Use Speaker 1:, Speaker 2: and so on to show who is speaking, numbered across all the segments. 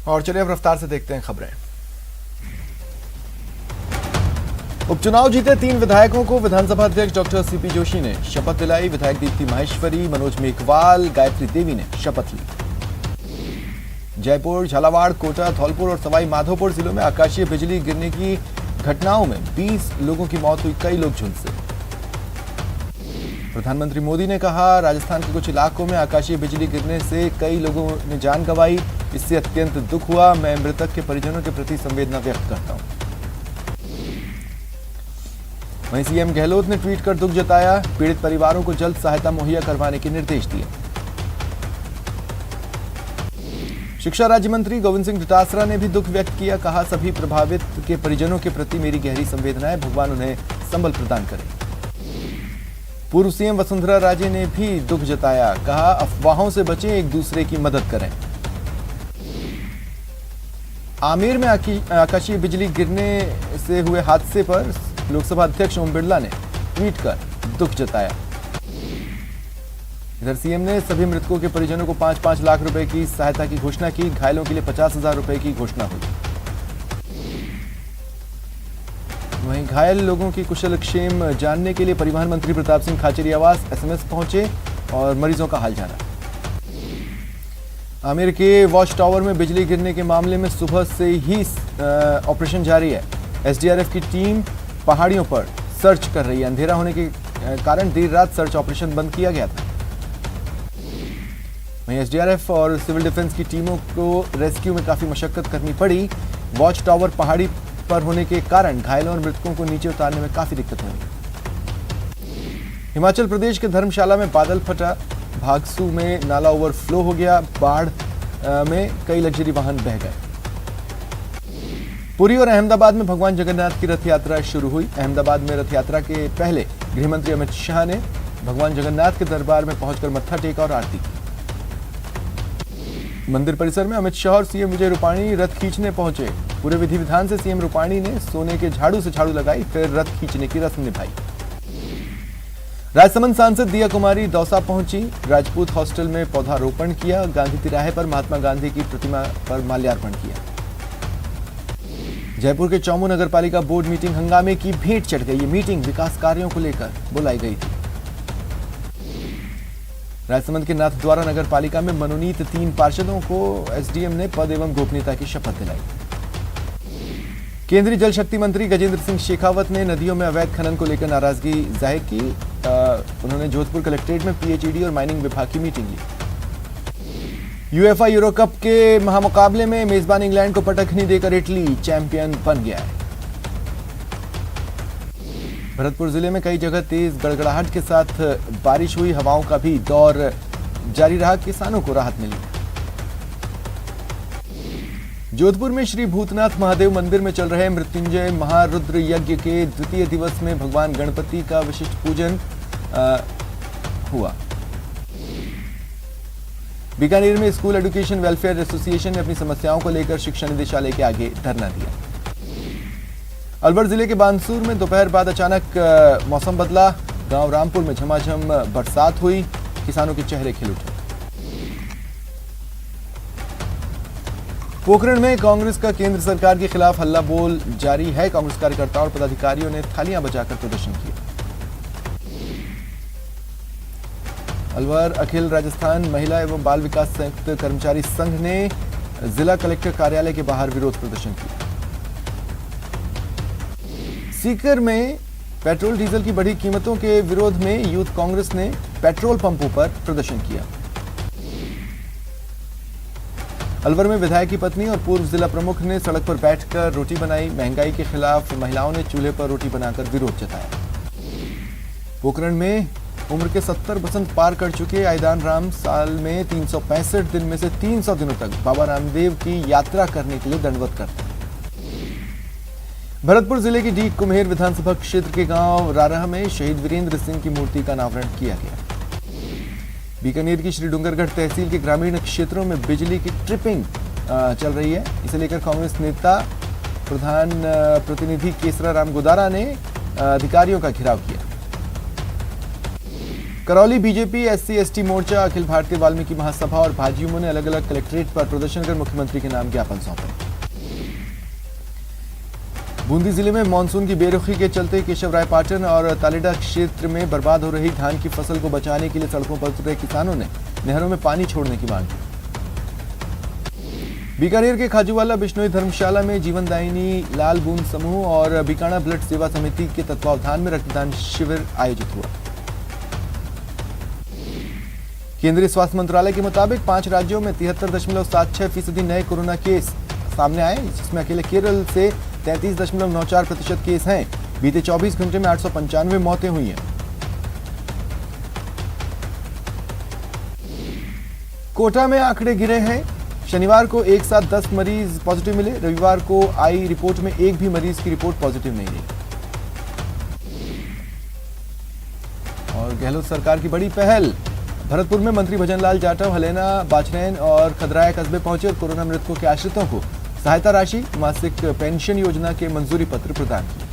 Speaker 1: और चलिए अब रफ्तार से देखते हैं खबरें। उपचुनाव जीते 3 विधायकों को विधानसभा अध्यक्ष डॉक्टर सीपी जोशी ने शपथ दिलाई। विधायक दीप्ति माहेश्वरी, मनोज मेघवाल, गायत्री देवी ने शपथ ली। जयपुर, झालावाड़, कोटा, धौलपुर और सवाई माधोपुर जिलों में आकाशीय बिजली गिरने की घटनाओं में 20 लोगों की मौत हुई, कई लोग झुलसे। प्रधानमंत्री मोदी ने कहा, राजस्थान के कुछ इलाकों में आकाशीय बिजली गिरने से कई लोगों ने जान गंवाई, इससे अत्यंत दुख हुआ। मैं मृतक के परिजनों के प्रति संवेदना व्यक्त करता हूं। वहीं सीएम गहलोत ने ट्वीट कर दुख जताया, पीड़ित परिवारों को जल्द सहायता मुहैया करवाने के निर्देश दिए। शिक्षा राज्य मंत्री गोविंद सिंह डोटासरा ने भी दुख व्यक्त किया, कहा सभी प्रभावित के परिजनों के प्रति मेरी गहरी संवेदनाएं, भगवान उन्हें संबल प्रदान करें। पूर्व सीएम वसुंधरा राजे ने भी दुख जताया, कहा अफवाहों से बचें, एक दूसरे की मदद करें। आमेर में आकाशीय बिजली गिरने से हुए हादसे पर लोकसभा अध्यक्ष ओम बिरला ने ट्वीट कर दुख जताया। इधर सीएम ने सभी मृतकों के परिजनों को 5-5 लाख रुपए की सहायता की घोषणा की। घायलों के लिए 50,000 रुपए की घोषणा हुई। वहीं घायल लोगों की कुशल क्षेम जानने के लिए परिवहन मंत्री प्रताप सिंह खाचरियावास एसएमएस पहुंचे और मरीजों का हाल जाना। आमेर के वॉच टावर में बिजली गिरने के मामले में सुबह से ही ऑपरेशन जारी है। एसडीआरएफ की टीम पहाड़ियों पर सर्च कर रही है। अंधेरा होने के कारण देर रात सर्च ऑपरेशन बंद किया गया था। वहीं एसडीआरएफ और सिविल डिफेंस की टीमों को रेस्क्यू में काफी मशक्कत करनी पड़ी। वॉच टावर पहाड़ी पर होने के कारण घायलों और मृतकों को नीचे उतारने में काफी दिक्कत हुई। हिमाचल प्रदेश के धर्मशाला में बादल फटा, भागसू में नाला ओवरफ्लो हो गया, बाढ़ में कई लग्जरी वाहन बह गए। पुरी और अहमदाबाद में भगवान जगन्नाथ की रथ यात्रा शुरू हुई। अहमदाबाद में रथ यात्रा के पहले गृहमंत्री अमित शाह ने भगवान जगन्नाथ के दरबार में पहुंचकर मत्था टेका और आरती की। मंदिर परिसर में अमित शाह और सीएम विजय रूपाणी रथ खींचने पहुंचे। पूरे विधि विधान से सीएम रूपाणी ने सोने के झाड़ू से झाड़ू लगाई, फिर रथ खींचने की रस्म निभाई। राजसमंद सांसद दिया कुमारी दौसा पहुंची। राजपूत हॉस्टल में पौधारोपण किया। गांधी तिराहे पर महात्मा गांधी की प्रतिमा पर माल्यार्पण किया। जयपुर के चौमू नगर पालिका बोर्ड मीटिंग हंगामे की भेंट चढ़ गई। ये मीटिंग विकास कार्यों को लेकर बुलाई गई थी। राजसमंद के नाथद्वारा नगर पालिका में मनोनीत 3 पार्षदों को एसडीएम ने पद एवं गोपनीयता की शपथ दिलाई। केंद्रीय जल शक्ति मंत्री गजेंद्र सिंह शेखावत ने नदियों में अवैध खनन को लेकर नाराजगी जाहिर की। उन्होंने जोधपुर कलेक्ट्रेट में पीएचईडी और माइनिंग विभाग की मीटिंग ली। यूएफए यूरो कप के महामुकाबले में मेजबान इंग्लैंड को पटखनी देकर इटली चैंपियन बन गया है। भरतपुर जिले में कई जगह तेज गड़गड़ाहट के साथ बारिश हुई। हवाओं का भी दौर जारी रहा, किसानों को राहत मिली। जोधपुर में श्री भूतनाथ महादेव मंदिर में चल रहे मृत्युंजय महारुद्र यज्ञ के द्वितीय दिवस में भगवान गणपति का विशिष्ट पूजन हुआ। बीकानेर में स्कूल एजुकेशन वेलफेयर एसोसिएशन ने अपनी समस्याओं को लेकर शिक्षा निदेशालय के आगे धरना दिया। अलवर जिले के बानसूर में दोपहर बाद अचानक मौसम बदला। गांव रामपुर में झमाझम बरसात हुई। किसानों के चेहरे खिल उठे। पोखरण में कांग्रेस का केंद्र सरकार के खिलाफ हल्ला बोल जारी है। कांग्रेस कार्यकर्ताओं और पदाधिकारियों ने थालियां बजाकर प्रदर्शन किया। अलवर अखिल राजस्थान महिला एवं बाल विकास संयुक्त कर्मचारी संघ ने जिला कलेक्टर कार्यालय के बाहर विरोध प्रदर्शन किया। सीकर में पेट्रोल डीजल की बढ़ी कीमतों के विरोध में यूथ कांग्रेस ने पेट्रोल पंपों पर प्रदर्शन किया। अलवर में विधायक की पत्नी और पूर्व जिला प्रमुख ने सड़क पर बैठकर रोटी बनाई। महंगाई के खिलाफ महिलाओं ने चूल्हे पर रोटी बनाकर विरोध जताया। पोखरण में उम्र के 70 बसंत पार कर चुके आयदान राम साल में 365 दिन में से 300 दिनों तक बाबा रामदेव की यात्रा करने के लिए दंडवत करते हैं। भरतपुर जिले की डी कुम्हेर विधानसभा क्षेत्र के गांव रारह में शहीद वीरेंद्र सिंह की मूर्ति का अनावरण किया गया। बीकानेर की श्री डूंगरगढ़ तहसील के ग्रामीण क्षेत्रों में बिजली की ट्रिपिंग चल रही है। इसे लेकर कांग्रेस नेता प्रधान प्रतिनिधि केसरा राम गुदारा ने अधिकारियों का घेराव किया। करौली बीजेपी एससी एसटी मोर्चा अखिल भारतीय वाल्मीकि महासभा और भाजयुमो ने अलग अलग कलेक्ट्रेट पर प्रदर्शन कर मुख्यमंत्री के नाम ज्ञापन सौंपे। बूंदी जिले में मानसून की बेरुखी के चलते केशवरायपाटन और तालेडा क्षेत्र में बर्बाद हो रही धान की फसल को बचाने के लिए सड़कों पर उतरे किसानों ने नहरों में पानी छोड़ने की मांग की। बीकानेर के खाजूवाला बिश्नोई धर्मशाला में जीवनदायिनी लाल बूंद समूह और बीकाना ब्लड सेवा समिति के तत्वावधान में रक्तदान शिविर आयोजित हुआ। केंद्रीय स्वास्थ्य मंत्रालय के मुताबिक 5 राज्यों में 73.76% नए कोरोना केस सामने आए, जिसमें अकेले केरल से 33.94% केस हैं। बीते 24 घंटे में 895 मौतें हुई हैं। कोटा में आंकड़े गिरे हैं। शनिवार को एक साथ 10 मरीज पॉजिटिव मिले। रविवार को आई रिपोर्ट में एक भी मरीज की रिपोर्ट पॉजिटिव नहीं रही। और गहलोत सरकार की बड़ी पहल, भरतपुर में मंत्री भजनलाल जाटव, हलेना, बाचनैन और खदराया कस्बे पहुंचे और कोरोना मृतकों के आश्रितों को सहायता राशि, मासिक पेंशन योजना के मंजूरी पत्र प्रदान किए।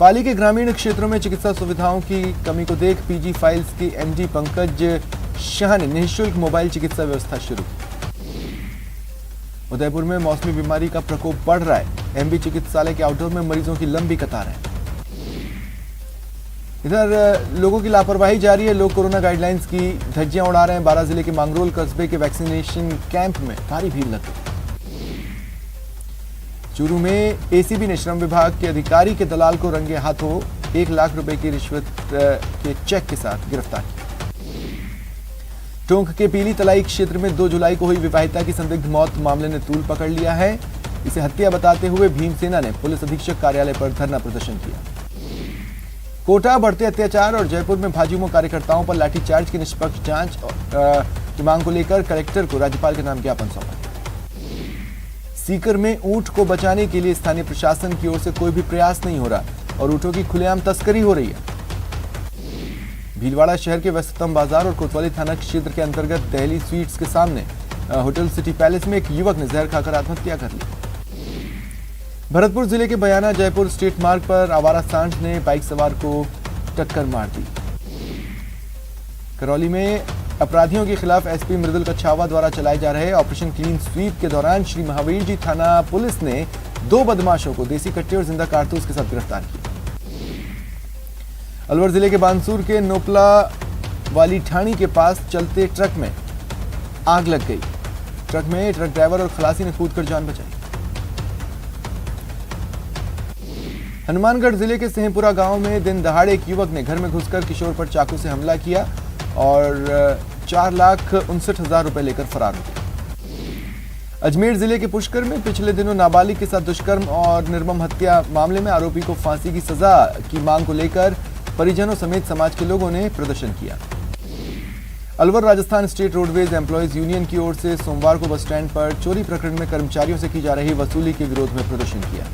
Speaker 1: पाली के ग्रामीण क्षेत्रों में चिकित्सा सुविधाओं की कमी को देख पीजी फाइल्स के एमडी पंकज शाह ने निःशुल्क मोबाइल चिकित्सा व्यवस्था शुरू की। उदयपुर में मौसमी बीमारी का प्रकोप बढ़ रहा है। एमबी चिकित्सालय के आउटडोर में मरीजों की लंबी कतार है। इधर लोगों की लापरवाही जारी है। लोग कोरोना गाइडलाइंस की धज्जियां उड़ा रहे हैं। बारां जिले के मांगरोल कस्बे के वैक्सीनेशन कैंप में भारी भीड़ लग गई। चूरू में एसीबी ने श्रम विभाग के अधिकारी के दलाल को रंगे हाथों 1 लाख रुपए की रिश्वत के चेक के साथ गिरफ्तार किया। टोंक के पीली तलाई क्षेत्र में 2 जुलाई को हुई विवाहिता की संदिग्ध मौत मामले ने तूल पकड़ लिया है। इसे हत्या बताते हुए भीमसेना ने पुलिस अधीक्षक कार्यालय पर धरना प्रदर्शन किया। कोटा बढ़ते अत्याचार और जयपुर में भाजयुमो कार्यकर्ताओं पर लाठीचार्ज की निष्पक्ष जांच की मांग को लेकर कलेक्टर को राज्यपाल के नाम ज्ञापन सौंपा। सीकर में ऊंट को बचाने के लिए स्थानीय प्रशासन की ओर से कोई भी प्रयास नहीं हो रहा और ऊंटों की खुलेआम तस्करी हो रही है। भीलवाड़ा शहर के व्यस्ततम बाजार और कोतवाली थाना क्षेत्र के अंतर्गत दहली स्वीट्स के सामने होटल सिटी पैलेस में एक युवक ने जहर खाकर आत्महत्या कर ली। भरतपुर जिले के बयाना जयपुर स्टेट मार्ग पर आवारा सांड ने बाइक सवार को टक्कर मार दी। करौली में अपराधियों के खिलाफ एसपी मृदुल कच्छावा द्वारा चलाए जा रहे ऑपरेशन क्लीन स्वीप के दौरान श्री महावीर जी थाना पुलिस ने 2 बदमाशों को देसी कट्टे और जिंदा कारतूस के साथ गिरफ्तार किया। अलवर जिले के बानसूर के नोपला वाली ठाणी के पास चलते ट्रक में आग लग गई। ट्रक ड्राइवर और खलासी ने कूदकर जान बचाई। हनुमानगढ़ जिले के सिंहपुरा गांव में दिन दहाड़े एक युवक ने घर में घुसकर किशोर पर चाकू से हमला किया और 4,59,000 रुपए लेकर फरार हो गया। अजमेर जिले के पुष्कर में पिछले दिनों नाबालिग के साथ दुष्कर्म और निर्मम हत्या मामले में आरोपी को फांसी की सजा की मांग को लेकर परिजनों समेत समाज के लोगों ने प्रदर्शन किया। Alwar Rajasthan state roadways employees union की ओर से सोमवार को बस स्टैंड पर चोरी प्रकरण में कर्मचारियों से की जा रही वसूली के विरोध में प्रदर्शन किया।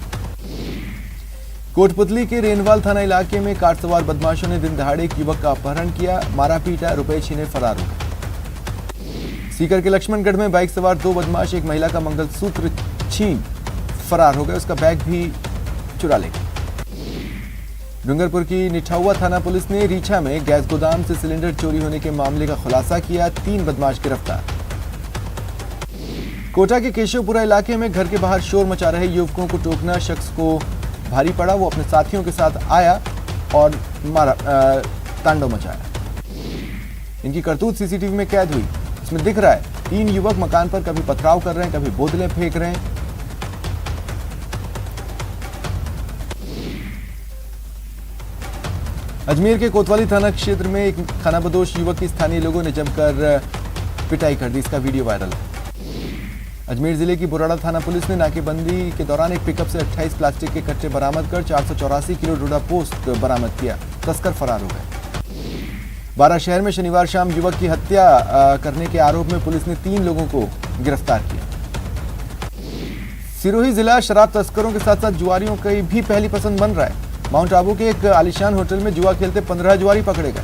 Speaker 1: कोटपुतली के रेनवाल थाना इलाके में कार सवार बदमाशों ने दिन दहाड़े एक युवक का अपहरण किया, मारा पीटा, रुपए छीने फरार हो गए। सीकर के लक्ष्मणगढ़ में बाइक सवार 2 बदमाश एक महिला का मंगलसूत्र छीन फरार हो गए, उसका बैग भी चुरा ले गए। डूंगरपुर की निठौवा थाना पुलिस ने रीछा में गैस गोदाम से सिलेंडर चोरी होने के मामले का खुलासा किया, 3 बदमाश गिरफ्तार। कोटा के केशवपुरा इलाके में घर के बाहर शोर मचा रहे युवकों को टोकना शख्स को भारी पड़ा। वो अपने साथियों के साथ आया और तांडव मचाया। इनकी करतूत सीसीटीवी में कैद हुई। इसमें दिख रहा है 3 युवक मकान पर कभी पथराव कर रहे हैं, कभी बोतलें फेंक रहे हैं। अजमेर के कोतवाली थाना क्षेत्र में एक खानाबदोश युवक की स्थानीय लोगों ने जमकर पिटाई कर दी। इसका वीडियो वायरल है। अजमेर जिले की बुराड़ा थाना पुलिस ने नाकेबंदी के दौरान एक पिकअप से 28 प्लास्टिक के कट्टे बरामद कर 484 किलो डोडा पोस्ट बरामद किया। तस्कर फरार हो गए। बारा शहर में शनिवार शाम युवक की हत्या करने के आरोप में पुलिस ने 3 लोगों को गिरफ्तार किया। सिरोही जिला शराब तस्करों के साथ साथ जुआरियों की भी पहली पसंद बन रहा है। माउंट आबू के एक आलीशान होटल में जुआ खेलते 15 जुआरी पकड़े गए।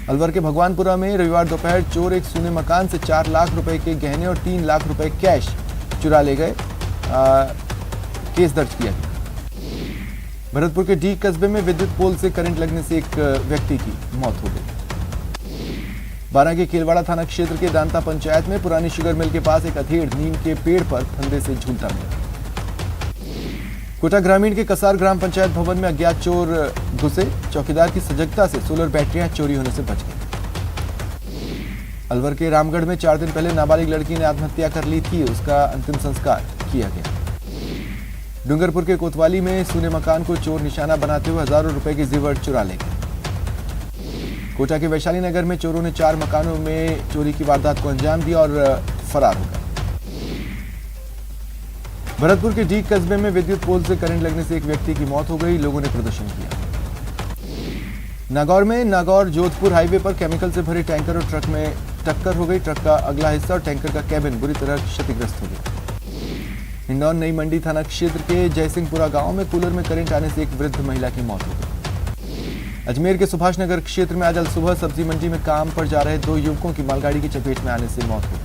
Speaker 1: अलवर के भगवानपुरा में रविवार दोपहर चोर एक सूने मकान से 4 लाख रुपए के गहने और 3 लाख रुपए कैश चुरा ले गए। केस दर्ज किया गया। भरतपुर के डी कस्बे में विद्युत पोल से करंट लगने से एक व्यक्ति की मौत हो गई। बारां के केलवाड़ा थाना क्षेत्र के दांता पंचायत में पुरानी शुगर मिल के पास एक अधेड़ नीम के पेड़ पर फंदे से झूलता मिला। कोटा ग्रामीण के कसार ग्राम पंचायत भवन में अज्ञात चोर घुसे, चौकीदार की सजगता से सोलर बैटरियां चोरी होने से बच गई। अलवर के रामगढ़ में 4 दिन पहले नाबालिग लड़की ने आत्महत्या कर ली थी, उसका अंतिम संस्कार किया गया। डूंगरपुर के कोतवाली में सूने मकान को चोर निशाना बनाते हुए हजारों रुपए की जेवर चुरा ले गए। कोटा के वैशाली नगर में चोरों ने 4 मकानों में चोरी की वारदात को अंजाम दिया और फरार हो गए। भरतपुर के डी कस्बे में विद्युत पोल से करंट लगने से एक व्यक्ति की मौत हो गई, लोगों ने प्रदर्शन किया। नागौर में नागौर जोधपुर हाईवे पर केमिकल से भरे टैंकर और ट्रक में टक्कर हो गई। ट्रक का अगला हिस्सा और टैंकर का कैबिन बुरी तरह क्षतिग्रस्त हो गया। हिंडौन नई मंडी थाना क्षेत्र के जयसिंहपुरा गांव में कूलर में करंट आने से एक वृद्ध महिला की मौत हो गई। अजमेर के सुभाष नगर क्षेत्र में आज सुबह सब्जी मंडी में काम पर जा रहे 2 युवकों की मालगाड़ी की चपेट में आने से मौत हो गई।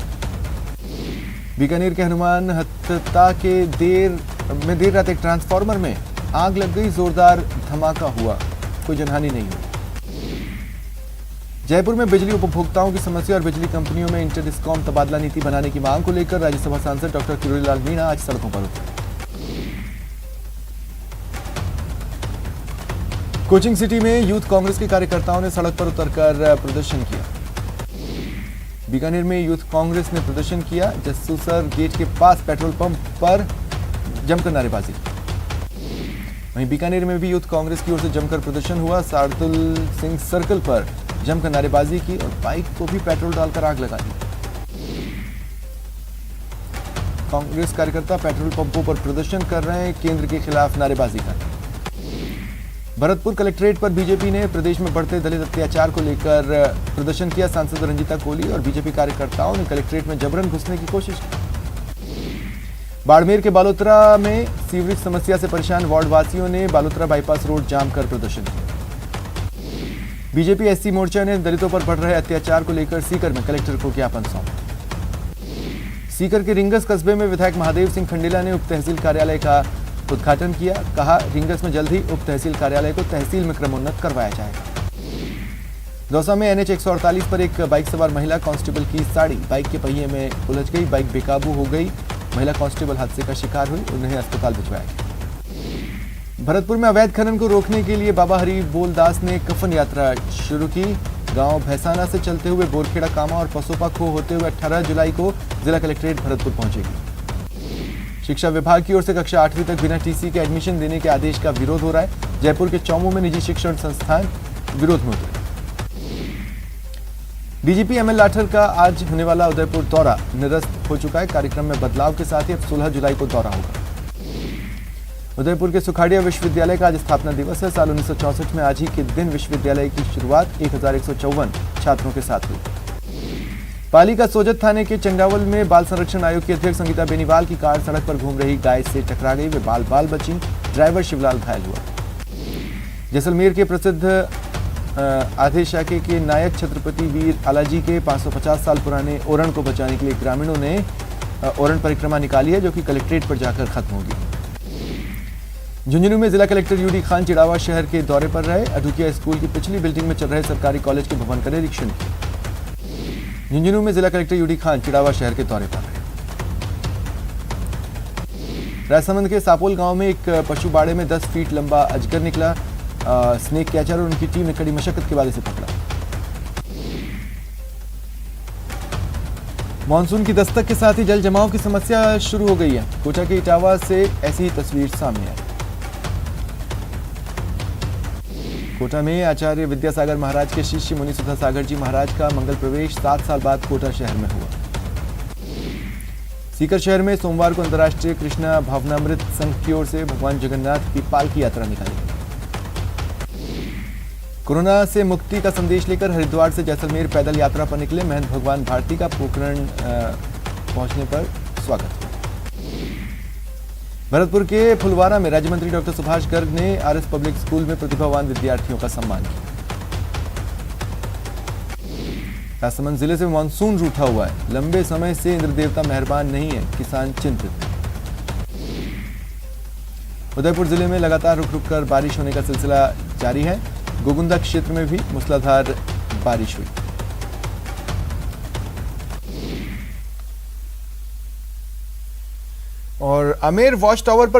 Speaker 1: बीकानेर के हनुमान हत्ता के देर रात एक ट्रांसफार्मर में आग लग गई, जोरदार धमाका हुआ, कोई जनहानि नहीं हुई। जयपुर में बिजली उपभोक्ताओं की समस्या और बिजली कंपनियों में इंटर डिस्कॉम तबादला नीति बनाने की मांग को लेकर राज्यसभा सांसद डॉक्टर किरोड़ीलाल मीणा आज सड़कों पर उतरे। कोचिंग सिटी में यूथ कांग्रेस के कार्यकर्ताओं ने सड़क पर उतरकर प्रदर्शन किया। बीकानेर में यूथ कांग्रेस ने प्रदर्शन किया। जसूसर गेट के पास पेट्रोल पंप पर जमकर नारेबाजी। वहीं बीकानेर में भी यूथ कांग्रेस की ओर से जमकर प्रदर्शन हुआ। शार्दुल सिंह सर्कल पर जमकर नारेबाजी की और बाइक को भी पेट्रोल डालकर आग लगा दी। कांग्रेस कार्यकर्ता पेट्रोल पंपों पर प्रदर्शन कर रहे हैं, केंद्र के खिलाफ नारेबाजी कर रहे हैं। भरतपुर कलेक्ट्रेट पर बीजेपी ने प्रदेश में बढ़ते दलित अत्याचार को लेकर प्रदर्शन किया। सांसद रंजीता कोहली और बीजेपी कार्यकर्ताओं ने कलेक्ट्रेट में जबरन घुसने की कोशिश की। बाड़मेर के बालोतरा में सीवरेज समस्या से परेशान वार्ड वासियों ने बालोतरा बाईपास रोड जाम कर प्रदर्शन किया। बीजेपी एससी मोर्चा ने दलितों पर बढ़ रहे अत्याचार को लेकर सीकर में कलेक्टर को ज्ञापन सौंपा। सीकर के रिंगस कस्बे में विधायक महादेव सिंह खंडेला ने उप तहसील कार्यालय का उद्घाटन किया। कहा, रिंगस में जल्द ही उप तहसील कार्यालय को तहसील में क्रमोन्नत करवाया जाएगा। दौसा में NH 148 पर एक बाइक सवार महिला कांस्टेबल की साड़ी बाइक के पहिए में उलझ गई, बाइक बेकाबू हो गई। महिला कांस्टेबल हादसे का शिकार हुई, उन्हें अस्पताल भिजवाया गया। भरतपुर में अवैध खनन को रोकने के लिए बाबा हरि बोलदास ने कफन यात्रा शुरू की। गांव भैसाना से चलते हुए बोरखेड़ा कामा और पसोपा खो होते हुए 18 जुलाई को जिला कलेक्ट्रेट भरतपुर पहुंचेगी। शिक्षा विभाग की ओर से कक्षा 8वीं तक बिना टीसी के एडमिशन देने के आदेश का विरोध हो रहा है। जयपुर के चौमू में निजी शिक्षण संस्थान विरोध में उतरे। डीजीपी ML लाठर का आज होने वाला उदयपुर दौरा निरस्त हो चुका है। कार्यक्रम में बदलाव के साथ ही अब 16 जुलाई को दौरा होगा। उदयपुर के सुखाड़िया विश्वविद्यालय का आज स्थापना दिवस है। साल 1964 में आज ही के दिन विश्वविद्यालय की शुरुआत 1154 छात्रों के साथ हुई। पाली का सोजत थाने के चंडावल में बाल संरक्षण आयोग की अध्यक्ष संगीता बेनीवाल की कार सड़क पर घूम रही गाय से टकरा गई, वे बाल बची। ड्राइवर शिवलाल घायल हुआ। जैसलमेर के प्रसिद्ध आधे शाखे के नायक छत्रपति वीर आलाजी के 550 साल पुराने ओरण को बचाने के लिए ग्रामीणों ने ओरण परिक्रमा निकाली है, जो कि कलेक्ट्रेट पर जाकर खत्म होगी। झुंझुनू में जिला कलेक्टर यूडी खान चिड़ावा शहर के दौरे पर रहे। अधुकिया स्कूल की पिछली बिल्डिंग में चल रहे सरकारी कॉलेज के भवन का निरीक्षण किया। झुंझुनू में जिला कलेक्टर यूडी खान चिड़ावा शहर के दौरे पर रहे। राजसमंद के सापोल गांव में एक पशु बाड़े में 10 फीट लंबा अजगर निकला। स्नेक कैचर और उनकी टीम ने कड़ी मशक्कत के बाद इसे पकड़ा। मानसून की दस्तक के साथ ही जल जमाव की समस्या शुरू हो गई है। कोटा के इटावा से ऐसी ही तस्वीर सामने आई। कोटा में आचार्य विद्यासागर महाराज के शिष्य मुनि सुधा सागर जी महाराज का मंगल प्रवेश 7 साल बाद कोटा शहर में हुआ। सीकर शहर में सोमवार को अंतर्राष्ट्रीय कृष्णा भावनामृत संघ की ओर से भगवान जगन्नाथ की पालकी यात्रा निकाली गई। कोरोना से मुक्ति का संदेश लेकर हरिद्वार से जैसलमेर पैदल यात्रा पर निकले महंत भगवान भारती का पोखरण पहुंचने पर स्वागत हुआ। भरतपुर के फुलवारा में राज्य मंत्री डॉक्टर सुभाष गर्ग ने आरएस पब्लिक स्कूल में प्रतिभावान विद्यार्थियों का सम्मान किया। राजसमंद जिले से मानसून रूठा हुआ है। लंबे समय से इंद्र देवता मेहरबान नहीं है, किसान चिंतित। उदयपुर जिले में लगातार रुक रुक कर बारिश होने का सिलसिला जारी है। गोगुंदा क्षेत्र में भी मूसलाधार बारिश हुई। और आमेर वॉच टावर पर